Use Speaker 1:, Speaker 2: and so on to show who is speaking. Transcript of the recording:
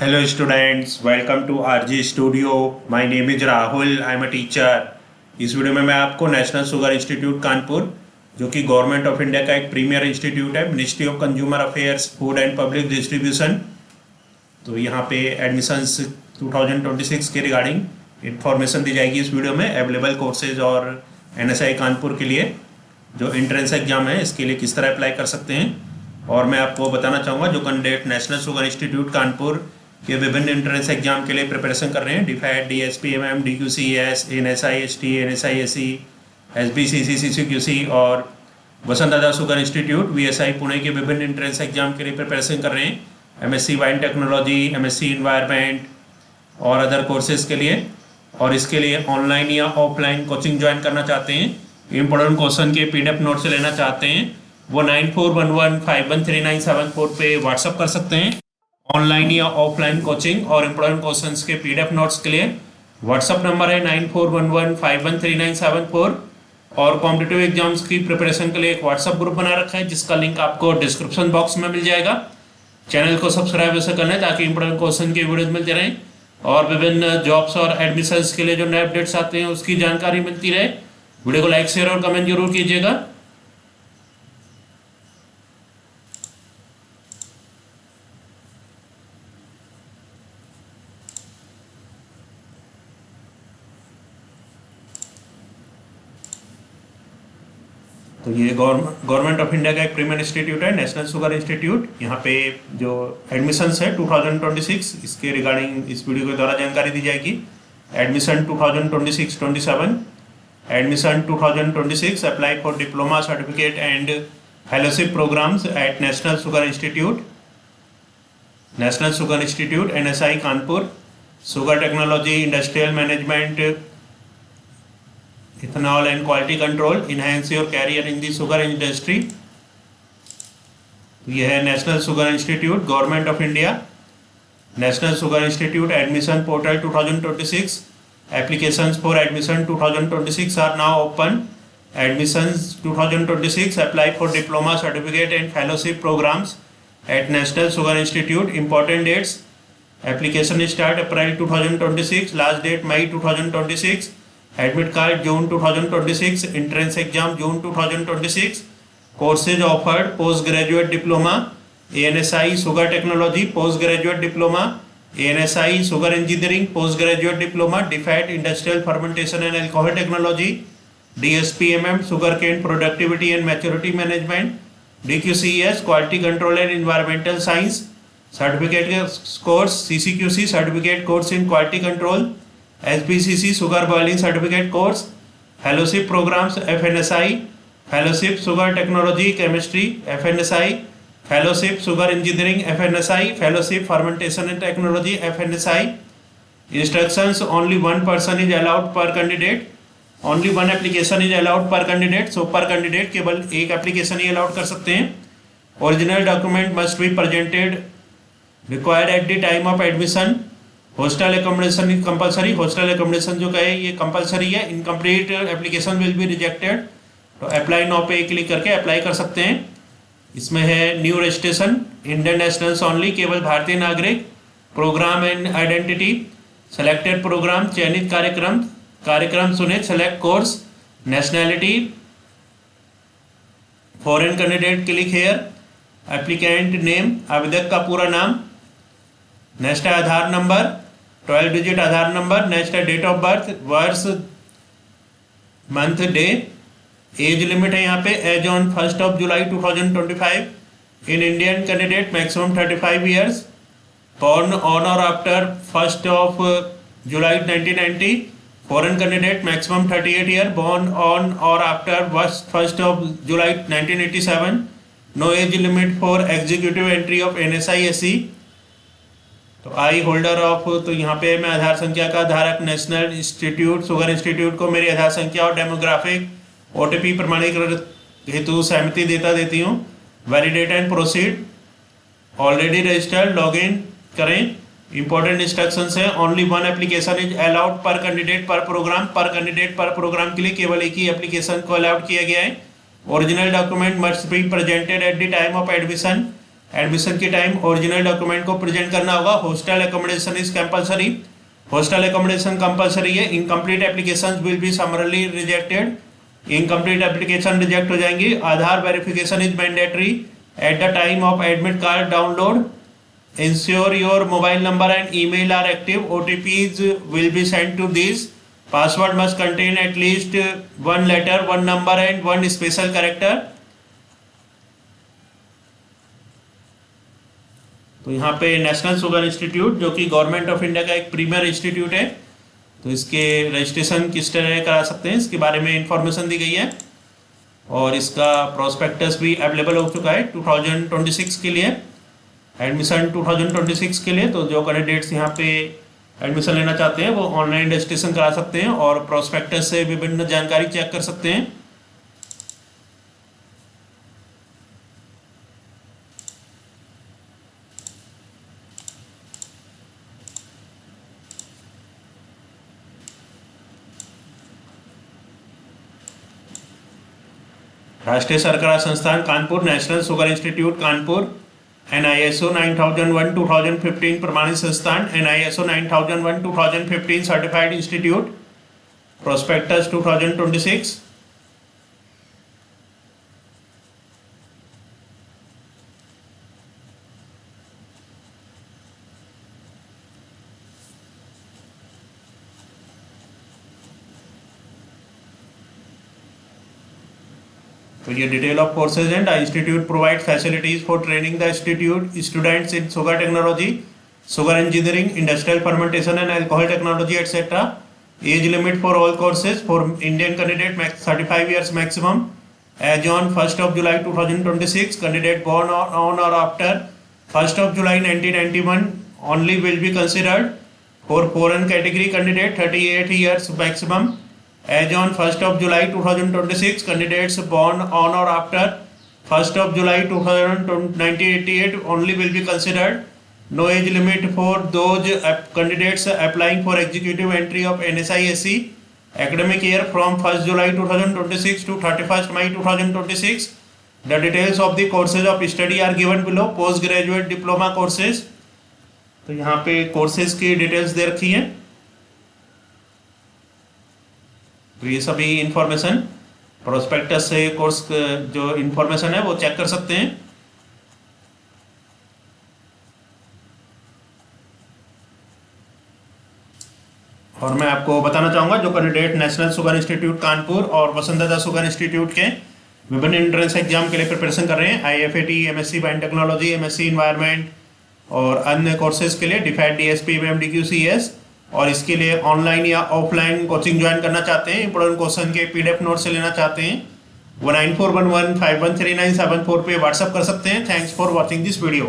Speaker 1: Hello students, welcome to RG Studio. My name is Rahul. I am a teacher. इस video में मैं आपको national Sugar institute Kanpur, जो कि गवर्नमेंट ऑफ इंडिया का एक प्रीमियर इंस्टीट्यूट है, ministry of consumer affairs, food and public distribution, तो यहाँ पे एडमिशन्स 2026 के रिगार्डिंग इंफॉर्मेशन दी जाएगी इस वीडियो में। अवेलेबल कोर्सेज और NSI कानपुर के लिए जो एंट्रेंस एग्जाम है इसके लिए किस तरह अप्लाई कर सकते हैं, और मैं आपको बताना चाहूँगा जो candidate national Sugar institute Kanpur के विभिन्न एंट्रेंस एग्जाम के लिए प्रिपरेशन कर रहे हैं, DPHET, DSPMM, DQCS, NSI ST, NSI SE, SBCC, CCQC और वसंत दादा शुगर इंस्टीट्यूट VSI पुणे के विभिन्न एंट्रेंस एग्जाम के लिए प्रिपरेशन कर रहे हैं, MSc wine technology, MSc environment और अदर कोर्सेज के लिए, और इसके लिए ऑनलाइन या ऑफलाइन कोचिंग ज्वाइन करना चाहते हैं, इंपॉर्टेंट क्वेश्चन के PDF नोट से लेना चाहते हैं, वो 9411513974 पे व्हाट्सअप कर सकते हैं। ऑनलाइन या ऑफलाइन कोचिंग और इंपॉर्टेंट क्वेश्चंस के PDF नोट्स के लिए व्हाट्सअप नंबर है 9411513974, और कॉम्पिटिटिव एग्जाम्स की प्रिपरेशन के लिए एक व्हाट्सअप ग्रुप बना रखा है जिसका लिंक आपको डिस्क्रिप्शन बॉक्स में मिल जाएगा। चैनल को सब्सक्राइब ऐसे करना है ताकि इंपॉर्टेंट क्वेश्चन की वीडियोज मिलते रहें और विभिन्न जॉब्स और एडमिशन्स के लिए जो नए अपडेट्स आते हैं उसकी जानकारी मिलती रहे। वीडियो को लाइक, शेयर और कमेंट जरूर कीजिएगा। तो ये गवर्नमेंट ऑफ इंडिया का एक प्रीमियर इंस्टीट्यूट है, नेशनल शुगर इंस्टीट्यूट। यहाँ पे जो एडमिशन्स है 2026 इसके रिगार्डिंग इस वीडियो के द्वारा जानकारी दी जाएगी। Admission 2026-27, admission 2026 apply for diploma certificate and fellowship programs at National Sugar Institute, NSI Kanpur, sugar technology, industrial management, ethanol and quality control, enhance your career in the sugar industry। यह है National Sugar Institute, government of India, National Sugar Institute admission portal 2026। Applications for admission 2026 are now open. Admissions 2026 apply for diploma certificate and fellowship programs at National Sugar Institute. Important dates: application start April 2026, last date May 2026, admit card June 2026, entrance exam June 2026, courses offered post graduate diploma ANSI sugar technology, post graduate diploma ANSI sugar engineering, post graduate diploma DPHET industrial fermentation and alcohol technology, DSPMM sugar cane productivity and maturity management, DQCS quality control and environmental science certificate course, CCQC certificate course in quality control, SBCC sugar boiling certificate course, fellowship programs FNSI, fellowship sugar technology chemistry FNSI, fellowship sugar engineering FNSI, fellowship fermentation and technology FNSI। Instructions: only one person is allowed per candidate, only one application is allowed per candidate, so per candidate केवल एक application ही allowed कर सकते हैं। Original document must be presented required at the time of admission. Hostel accommodation compulsory, hostel accommodation जो कहे ये compulsory है। Incomplete application will be rejected. तो अप्लाई नाउ पे क्लिक करके अप्लाई कर सकते हैं। इसमें है new registration, Indian nationals only, केवल भारतीय नागरिक, program and identity, selected program, चयनित कार्यक्रम चुने, select course, nationality, foreign candidate click here, applicant name, आवेदक का पूरा नाम, नेक्स्ट है Aadhaar number, 12 digit Aadhaar number, next है डेट ऑफ बर्थ, वर्ष, मंथ, डे, एज लिमिट है यहाँ पे age on 1 July 2025, in Indian candidate maximum 35 years, born on or after 1 July 1990, foreign candidate maximum 38 year, born on or after 1 July 1987, no age limit for executive entry of NSI SE। तो आई holder of, तो यहाँ पे मैं आधार संख्या का धारक national institute sugar institute को मेरी आधार संख्या और डेमोग्राफिक OTP प्रमाणीकरण हेतु सहमति देती हूँ। Validate and proceed, already registered, log in करें। इंपॉर्टेंट इंस्ट्रक्शंस है: only one application is allowed per candidate पर प्रोग्राम, पर कैंडिडेट पर प्रोग्राम के लिए केवल एक ही एप्लीकेशन को अलाउड किया गया है। Original document must be presented at the time of admission. Admission के टाइम ओरिजिनल डॉक्यूमेंट को प्रेजेंट करना होगा। Hostel accommodation is compulsory, hostel accommodation compulsory है। Incomplete applications will be summarily rejected, incomplete application reject हो जाएंगी। Aadhaar verification is mandatory at the time of admit card download. Ensure your mobile number and email are active. OTPs will be sent to these. Password must contain at least one letter, one number and one special character. तो यहाँ पे national Sugar institute जो कि government of India का एक premier institute है, तो इसके रजिस्ट्रेशन किस तरह करा सकते हैं इसके बारे में इंफॉर्मेशन दी गई है। और इसका प्रोस्पेक्टस भी अवेलेबल हो चुका है 2026 के लिए, एडमिशन 2026 के लिए। तो जो कैंडिडेट्स यहाँ पे एडमिशन लेना चाहते हैं वो ऑनलाइन रजिस्ट्रेशन करा सकते हैं और प्रोस्पेक्टस से विभिन्न जानकारी चेक कर सकते हैं। राष्ट्रीय सरकार संस्थान Kanpur, national Sugar institute Kanpur, NISO 9001-2015 प्रमाणित संस्थान, NISO 9001-2015 सर्टिफाइड इंस्टीट्यूट, प्रोस्पेक्टस 2026। तो ये detail of courses and the institute provide facilities for training the institute students in sugar technology, sugar engineering, industrial fermentation and alcohol technology etcetera. As limit for all courses for Indian candidate 35 years maximum. As on 1st of July 2026, candidate born on or after 1st of July 1991 only will be considered. For foreign category candidate 38 years maximum. As on 1st of July 2026, candidates born on or after 1st of July 1988 only will be considered. No age limit for those candidates applying for executive entry of NSISC. Academic year from 1st July 2026 to 31st May 2026. The details of the courses of study are given below. Postgraduate diploma courses. तो यहाँ पे courses की details दे रखी हैं। तो ये सभी information prospectus से कोर्स जो इंफॉर्मेशन है वो चेक कर सकते हैं। और मैं आपको बताना चाहूँगा जो candidate national Sugar institute Kanpur और वसुंधरा शुगर इंस्टीट्यूट के विभिन्न एंट्रेंस एग्जाम के लिए प्रिपरेशन कर रहे हैं, IFAT, MSc biotechnology, MSc environment और अन्य कोर्सेज के लिए, DPHAT, DSP, MDQ, CS, और इसके लिए ऑनलाइन या ऑफलाइन कोचिंग ज्वाइन करना चाहते हैं, इंपोर्टेंट क्वेश्चन के PDF नोट से लेना चाहते हैं, 9411513974 पे व्हाट्सअप कर सकते हैं। Thanks for watching this video.